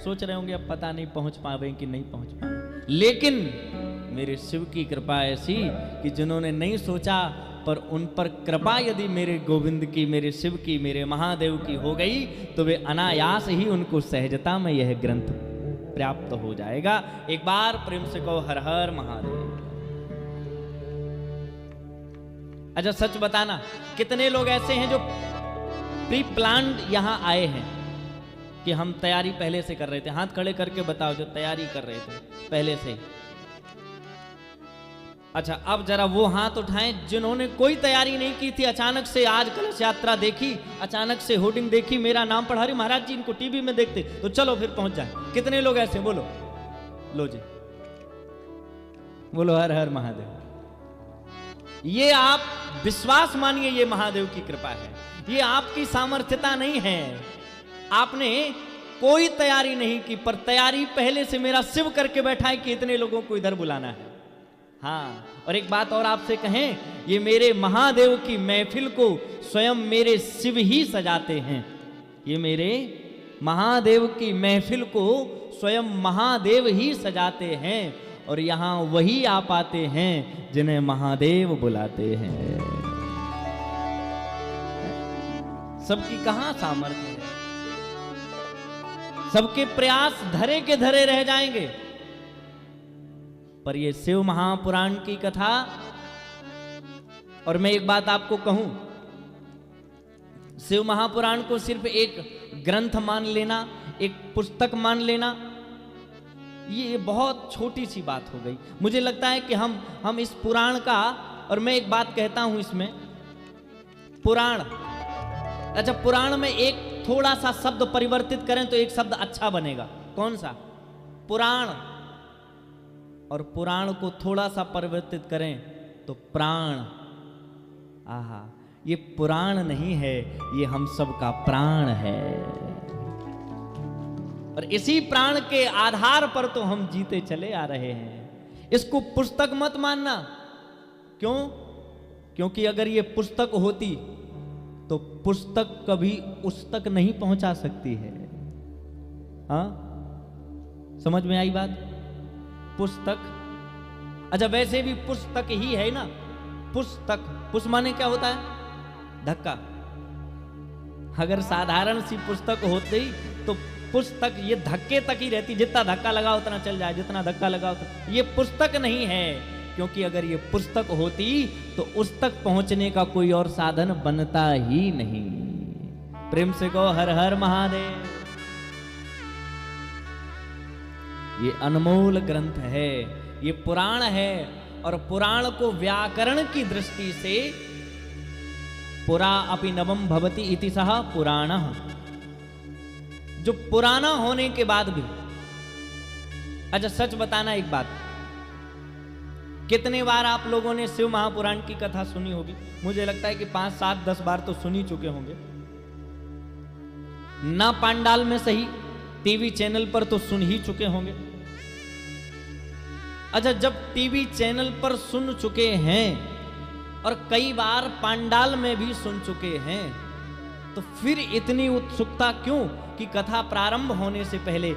सोच रहे होंगे अब पता नहीं पहुंच पावे कि नहीं पहुंच पावे, लेकिन मेरे शिव की कृपा ऐसी कि जिन्होंने नहीं सोचा पर उन पर कृपा यदि मेरे गोविंद की, मेरे शिव की, मेरे महादेव की हो गई तो वे अनायास ही उनको सहजता में यह ग्रंथ प्राप्त हो जाएगा। एक बार प्रेम से कहो हर हर महादेव। अच्छा सच बताना, कितने लोग ऐसे हैं जो प्री प्लान्ड यहां आए हैं कि हम तैयारी पहले से कर रहे थे? हाथ खड़े करके बताओ जो तैयारी कर रहे थे पहले से। अच्छा अब जरा वो हाथ उठाएं जिन्होंने कोई तैयारी नहीं की थी, अचानक से आज कलश यात्रा देखी, अचानक से होर्डिंग देखी, मेरा नाम पढ़ा, अरे महाराज जी इनको टीवी में देखते तो चलो फिर पहुंच जाए। कितने लोग ऐसे? बोलो, लो जी, बोलो हर हर महादेव। ये आप विश्वास मानिए, ये महादेव की कृपा है, ये आपकी सामर्थ्यता नहीं है। आपने कोई तैयारी नहीं की, पर तैयारी पहले से मेरा शिव करके बैठा है कि इतने लोगों को इधर बुलाना है। हाँ, और एक बात और आपसे कहें, ये मेरे महादेव की महफिल को स्वयं मेरे शिव ही सजाते हैं। ये मेरे महादेव की महफिल को स्वयं महादेव ही सजाते हैं, और यहां वही आ पाते हैं जिन्हें महादेव बुलाते हैं। सबकी कहां सामर्थ्य है? सबके प्रयास धरे के धरे रह जाएंगे, पर ये शिव महापुराण की कथा। और मैं एक बात आपको कहूं, शिव महापुराण को सिर्फ एक ग्रंथ मान लेना, एक पुस्तक मान लेना, ये बहुत छोटी सी बात हो गई। मुझे लगता है कि हम इस पुराण का, और मैं एक बात कहता हूं इसमें, पुराण, अच्छा पुराण में एक थोड़ा सा शब्द परिवर्तित करें तो एक शब्द अच्छा बनेगा। कौन सा? पुराण। और पुराण को थोड़ा सा परिवर्तित करें तो प्राण। आहा, ये पुराण नहीं है, ये हम सब का प्राण है, और इसी प्राण के आधार पर तो हम जीते चले आ रहे हैं। इसको पुस्तक मत मानना। क्यों? क्योंकि अगर ये पुस्तक होती तो पुस्तक कभी उस तक नहीं पहुंचा सकती है। हाँ, समझ में आई बात? पुस्तक, अच्छा वैसे भी पुस्तक ही है ना, पुस्तक, पुष्प माने क्या होता है? धक्का। अगर साधारण सी पुस्तक होती तो पुस्तक ये धक्के तक ही रहती, जितना धक्का लगा उतना चल जाए, जितना धक्का लगा उतना। ये पुस्तक नहीं है, क्योंकि अगर ये पुस्तक होती तो उस तक पहुंचने का कोई और साधन बनता ही नहीं। प्रेम से कहो हर हर महादेव। ये अनमोल ग्रंथ है, ये पुराण है, और पुराण को व्याकरण की दृष्टि से पुरा अपि नवम भवति इति सह पुराणः, जो पुराना होने के बाद भी। अच्छा सच बताना एक बात, कितने बार आप लोगों ने शिव महापुराण की कथा सुनी होगी? मुझे लगता है कि 5, 7, 10 बार तो सुनी चुके होंगे ना। पांडाल में सही, टीवी चैनल पर तो सुन ही चुके होंगे। अच्छा, जब टीवी चैनल पर सुन चुके हैं और कई बार पांडाल में भी सुन चुके हैं, तो फिर इतनी उत्सुकता क्यों कि कथा प्रारंभ होने से पहले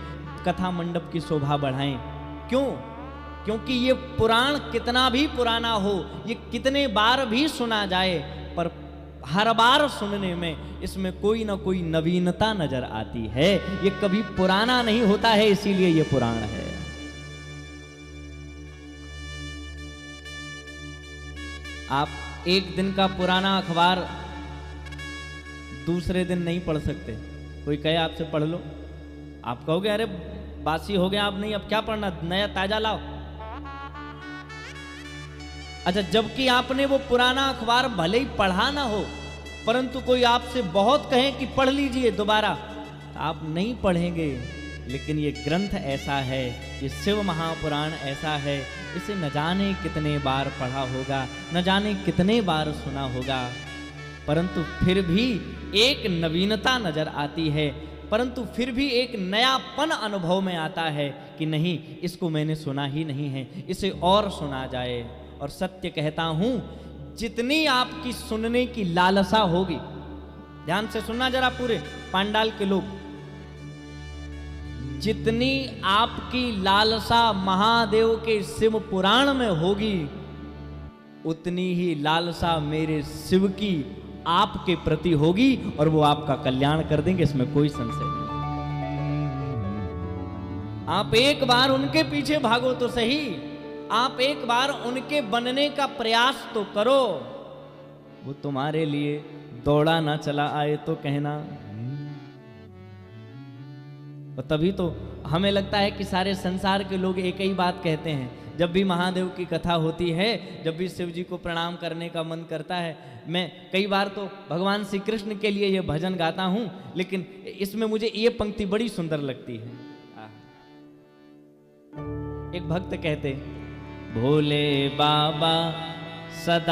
कथा मंडप की शोभा बढ़ाएं? क्यों? क्योंकि ये पुराण कितना भी पुराना हो, ये कितने बार भी सुना जाए, पर हर बार सुनने में इसमें कोई ना कोई नवीनता नजर आती है। ये कभी पुराना नहीं होता है, इसीलिए ये पुराण है। आप एक दिन का पुराना अखबार दूसरे दिन नहीं पढ़ सकते। कोई कहे आपसे पढ़ लो, आप कहोगे अरे बासी हो गया, आप नहीं, अब क्या पढ़ना, नया ताजा लाओ। अच्छा, जबकि आपने वो पुराना अखबार भले ही पढ़ा ना हो, परंतु कोई आपसे बहुत कहे कि पढ़ लीजिए दोबारा, आप नहीं पढ़ेंगे। लेकिन ये ग्रंथ ऐसा है, ये शिव महापुराण ऐसा है, इसे न जाने कितने बार पढ़ा होगा, न जाने कितने बार सुना होगा, परंतु फिर भी एक नवीनता नजर आती है, परंतु फिर भी एक नयापन अनुभव में आता है कि नहीं, इसको मैंने सुना ही नहीं है, इसे और सुना जाए। और सत्य कहता हूं, जितनी आपकी सुनने की लालसा होगी, ध्यान से सुनना जरा पूरे पांडाल के लोग, जितनी आपकी लालसा महादेव के शिव पुराण में होगी, उतनी ही लालसा मेरे शिव की आपके प्रति होगी और वो आपका कल्याण कर देंगे, इसमें कोई संशय नहीं। आप एक बार उनके पीछे भागो तो सही, आप एक बार उनके बनने का प्रयास तो करो। वो तुम्हारे लिए दौड़ा ना चला आए तो कहना। और तभी तो हमें लगता है कि सारे संसार के लोग एक ही बात कहते हैं, जब भी महादेव की कथा होती है, जब भी शिव जी को प्रणाम करने का मन करता है। मैं कई बार तो भगवान श्री कृष्ण के लिए ये भजन गाता हूं, लेकिन इसमें मुझे ये पंक्ति बड़ी सुंदर लगती है। एक भक्त कहते, भोले बाबा सदा